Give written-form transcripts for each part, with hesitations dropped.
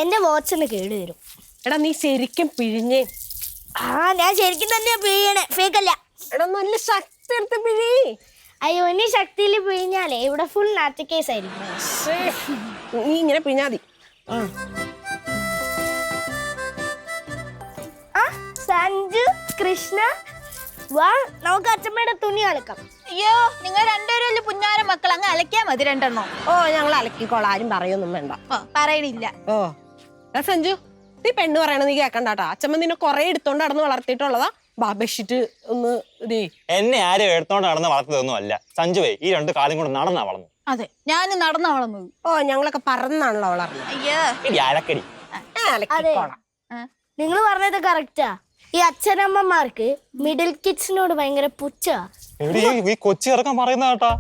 എന്റെ വാച്ചിന് കേട് വരും. എടാ നീ ശരിക്കും പിഴിഞ്ഞേ. ഞാൻ ശരിക്കും തന്നെയാ പിഴിയണേ, ഫേക്കല്ല. എടാ നല്ല ശക്തി എടുത്ത് പിഴി. അയ്യോ, ഇനി ശക്തിയിൽ പിഴിഞ്ഞാലേ ഇവിടെ ഫുൾ നാറ്റ് കേസ് ആയിരിക്കും. നീ ഇങ്ങനെ പിഴിഞ്ഞാ മതി. സഞ്ജു, കൃഷ്ണ, വാ നമുക്ക് അച്ഛമ്മയുടെ തുണി അലക്കാം. അയ്യോ, നിങ്ങൾ രണ്ടുപേരും പുന്നാര മക്കൾ, അങ്ങ് അലക്കിയാ മതി രണ്ടെണ്ണോ. ഞങ്ങൾ അലക്കിക്കോളാം, ആരും പറയൊന്നും വേണ്ട. പറയണില്ല. സഞ്ജു, നീ പെണ്ണ് പറയണ നീ കേക്കണ്ടാട്ടാ. അച്ഛമ്മ നിന്നെ കൊറേ എടുത്തോണ്ട് നടന്ന് വളർത്തിയിട്ടുള്ളതാ. ബെഡ്ഷീറ്റ് ഒന്ന് ഇതേ. എന്നെ ആരും എടുത്തോണ്ട് നടന്ന് വളർത്തതൊന്നും അല്ല സഞ്ജുവേ. ഈ 2 കാലം കൊണ്ട് നടന്നാ വളർന്നു. അതെ, ഞാൻ നടന്നാ വളർന്നത്. ഞങ്ങളൊക്കെ പറന്നാണല്ലോ വളർന്നത്. അയ്യോ, അലക്കടി. അലക്കിക്കോളാം. നിങ്ങൾ പറഞ്ഞത് കറക്റ്റാ. ഈ അച്ഛനമ്മമാർക്ക് മിഡിൽ കിഡ്സിനോട് ഭയങ്കര പുച്ഛാ. ഈ കൊച്ചി ഇറക്കാൻ പറയുന്ന കേട്ടാ.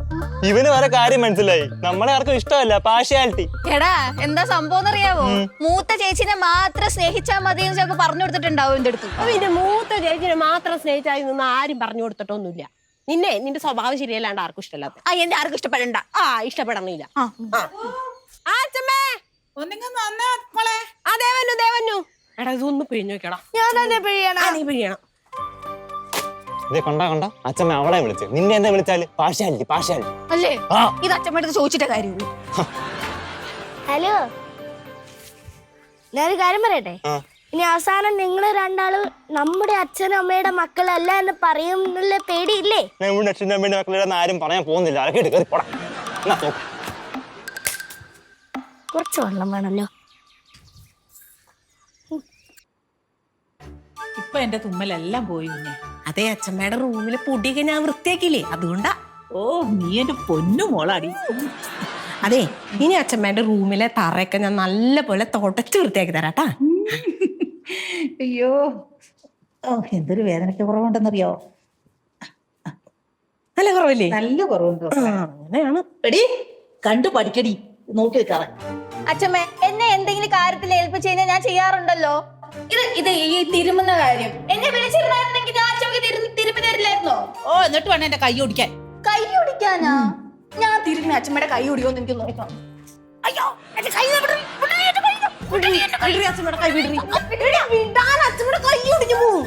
ഇവന് വരെ കാര്യം മനസ്സിലായി. നമ്മളെ ആർക്കും ഇഷ്ടമല്ല പാർഷ്യാലിറ്റി. എടാ എന്താ സംഭവം അറിയാവോ? മൂത്ത ചേച്ചിനെ മാത്രം സ്നേഹിച്ചാ മതി എന്ന് ചിലപ്പോ പറഞ്ഞു കൊടുത്തിട്ടുണ്ടാവും എന്റെ അടുത്ത്. പിന്നെ മൂത്ത ചേച്ചിനെ മാത്രം സ്നേഹിച്ചായി നിന്ന് ആരും പറഞ്ഞു കൊടുത്തിട്ടൊന്നുമില്ല. നിന്റെ സ്വഭാവം ശരിയല്ലാണ്ട് ആർക്കും ഇഷ്ടമല്ലാത്ത. എന്റെ ആർക്കും ഇഷ്ടപ്പെടണ്ട. ഇഷ്ടപ്പെടണില്ല. എടാ ഇതൊന്ന് പിഴിഞ്ഞു നോക്കടാ. ഞാൻ തന്നെ പിഴിയണം. നീ പിഴിയണം. ഇതേ കണ്ട അച്ഛമ്മ അവളെ വിളിച്ച്. നിന്നെ എന്താ വിളിച്ചാല് പാർഷ്യാലിറ്റി. അല്ലേ? ഇത് അച്ഛമ്മ അടുത്ത് ചോദിച്ചിട്ട കാര്യം. ഹലോ, ഞാനൊരു കാര്യം പറയട്ടെ. ഇനി അവസാനം നിങ്ങള് രണ്ടാളും നമ്മുടെ അച്ഛനും അമ്മയുടെ മക്കളല്ല എന്ന് പറയുന്നുള്ള പേടിയില്ലേ? നമ്മുടെ അച്ഛനും അമ്മയുടെ മക്കളെ ആരും പറയാൻ പോകുന്നില്ല. അലക്കിട്ട് കയറി പോടാ. കുറച്ച് വെള്ളം വേണല്ലോ. ഇപ്പൊ എന്റെ തുമ്മലെല്ലാം പോയി കുഞ്ഞെ. അതെ, അച്ഛമ്മയുടെ റൂമിലെ പൊടിയൊക്കെ ഞാൻ വൃത്തിയാക്കിയില്ലേ, അതുകൊണ്ടാ. ഓ, നീ എന്റെ പൊന്നു മോളാടി. അതെ, ഇനി അച്ഛമ്മയുടെ റൂമിലെ തറയൊക്കെ ഞാൻ നല്ല പോലെ തുടച്ച് വൃത്തിയാക്കി തരാട്ടാ. അയ്യോ, എന്തൊരു വേദനയ്ക്ക് കുറവുണ്ടെന്നറിയോ? നല്ല കുറവില്ലേ? നല്ല കുറവുണ്ട്. അങ്ങനെയാണ്. എടി, കണ്ടു പഠിക്കടി, നോക്കി വെക്കാതെ. അച്ഛമ്മ എന്നെ എന്തെങ്കിലും കാര്യത്തിൽ ഏൽപ്പിച്ചു കഴിഞ്ഞാൽ ഞാൻ ചെയ്യാറുണ്ടല്ലോ. ഇത് ഈ തിരുമുന്ന കാര്യം എന്നെ വിളിച്ചിരുന്നായിരുന്നെങ്കിൽ ഞാൻ അച്ഛമ്മക്ക് തിരുമ്പി തരില്ലായിരുന്നോ? എന്നിട്ട് വേണം എന്റെ കൈ ഓടിക്കാൻ. കൈ ഓടിക്കാനാ? ഞാൻ തിരുമ്മി അച്ഛമ്മയുടെ കൈ ഓടിയോന്ന് എനിക്ക് നോക്കണം. അയ്യോ, എന്റെ കൈ അച്ഛമ്മയുടെ കൈ വിടറി. അച്ഛമ്മയുടെ കൈ ഓടിച്ചു പോവും.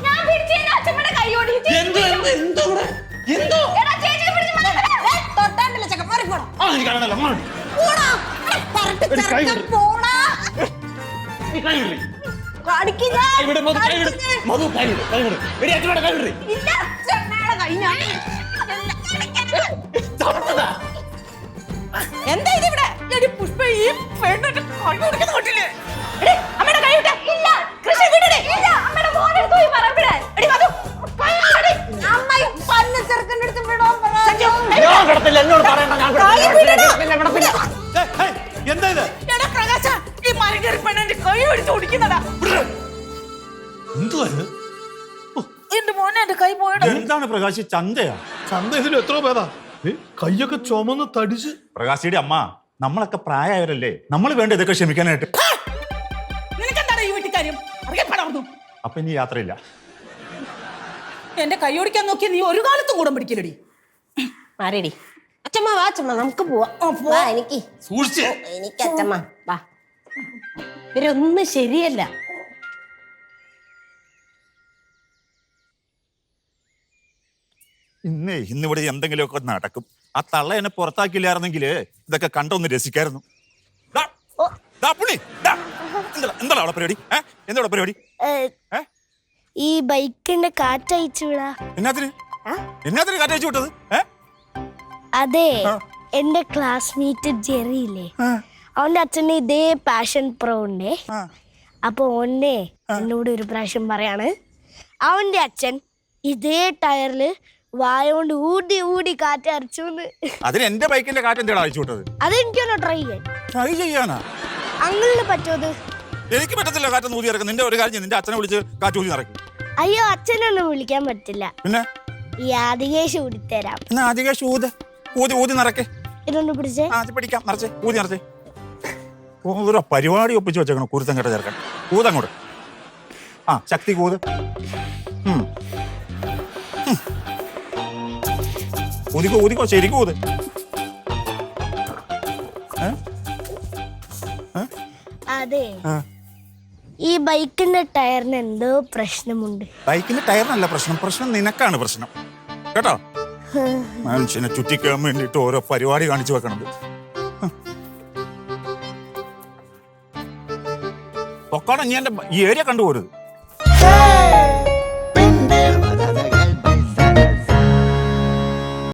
ഞാൻ പിടിച്ചതിന് അച്ഛമ്മയുടെ കൈ ഓടിച്ചു. തൊട്ടാണ്ടല്ലോ ചക്ക മാറിപ്പോണം. എന്താ ഇതിവിടെ? പുഷ്പ ഈ പെണ്ണിന്റെ കൈ കൊടുക്കുന്ന കൊണ്ടില്ലേ? അമ്മയുടെ കൈ വിട്ടേ. ഇല്ല കൃഷി വിടണേ. ഇല്ല അമ്മയുടെ മോനെ പോയി പറയപ്പെടേ. എടി വധു അമ്മ ഈ പന്ന ചെറുക്കന്റെ അടുത്ത് വിടാൻ പറ. ഞാൻ കിടത്തില്ല, എന്നോട് പറയണ്ട. ഞാൻ കിടത്തില്ല. എന്താ ഇത്? എടാ പ്രകാശ, ഈ മരകേറി പെണ്ണിന്റെ കൈ പിടിച്ച് ഓടിക്കുന്നതാ. എന്തുവാ ഇത്? എന്റെ മോനെ എന്റെ കൈ പോയത്. എന്താണ് പ്രകാശ്? ചന്തയാ? ചന്ത ഇതിലും എത്ര പേരാ? കയ്യൊക്കെ ചുമന്ന് തടിച്ച്. പ്രകാശിയുടെ അമ്മ, നമ്മളൊക്കെ പ്രായമായവരല്ലേ, നമ്മൾ വേണ്ട ഇതൊക്കെ ക്ഷമിക്കാനായിട്ട്. നിനക്കെന്താണ് ഈ വീട്ടിൽ കാര്യം? അറിയപ്പെടാവുന്നു. അപ്പൊ ഇനി യാത്രയില്ല. എന്റെ കൈ ഓടിക്കാൻ നോക്കിയ നീ ഒരു കാലത്തും കൂടെ പിടിക്കലടി. മാറിയടി. അച്ഛമ്മ വാ, അച്ഛമ്മ നമുക്ക് പോവാ. എനിക്ക് അച്ഛമ്മ വാ. ഇവരൊന്നും ശരിയല്ല. ഇന്നിവിടെ എന്തെങ്കിലുമൊക്കെ നടക്കും. ആ തള്ള എന്നെ പുറത്താക്കിയില്ലായിരുന്നെങ്കിൽ ഇതൊക്കെ കണ്ടൊന്ന് രസിക്കായിരുന്നു. എന്താ അവിടെ പരിപാടി? എന്താ പരിപാടി? ഈ ബൈക്കിന്റെ കാറ്റയച്ചു വിടാ. എന്നാത്തിന് കാറ്റയച്ചു വിട്ടത്? അതെ, എന്റെ ക്ലാസ്മേറ്റ് ജെറി ഇല്ലേ, അവന്റെ അച്ഛന് ഇതേ പാഷൻ പ്രോ ഉണ്ടേ. അപ്പൊ ഓന്നെ എന്നോട് ഒരു പ്രാവശ്യം പറയാണ്, അവന്റെ അച്ഛൻ ഇതേ ടയറില് വായോണ്ട് ഊടി ഊടി കാറ്റ് അരച്ചു. അതിന് എന്റെ ബൈക്കിന്റെ കാറ്റ് എന്താണ് അയച്ചു വിട്ടത്? അതെനിക്കൊന്ന് ട്രൈ ചെയ്യാനാ? അങ്ങനെ പറ്റുമത്? എനിക്ക് പറ്റത്തില്ല കാറ്റ് ഊതി ഇറക്കും. നിന്റെ ഒരു കാര്യം, നിന്റെ അച്ഛനെ വിളിച്ച് കാറ്റ് ഊതി ഇറക്കും. അയ്യോ, അച്ഛനൊന്നും വിളിക്കാൻ പറ്റില്ല. പിന്നെ ഈ ആദികേശ് ഊടിത്തരാം. ഊതി നിറക്കേ. ഇതൊന്ന് പിടിച്ചേ. പിടിക്കാം. നിറച്ചേ, ഊതി നിറച്ചേ. ഓരോ പരിപാടി ഒപ്പിച്ച് വെച്ചേക്കണം. കുരുത്തം കേട്ട ചേർക്കാൻ. കൂതങ്ങോട്ട്. ശക്തി കൂത്. ഊതിക്കോ ശരിക്കും ഊത്. ഏ? അതെ ആ. ഈ ബൈക്കിന്റെ ടയറിന് എന്തോ പ്രശ്നമുണ്ട്. ബൈക്കിന്റെ ടയറിനല്ല പ്രശ്നം നിനക്കാണ് പ്രശ്നം കേട്ടോ. മനുഷ്യനെ ചുറ്റിക്കാൻ വേണ്ടിട്ട് ഓരോ പരിപാടി കാണിച്ചു വെക്കണത്. പൊക്കോണം, നീ എന്റെ ഈ ഏരിയ കണ്ടുപോരുത്.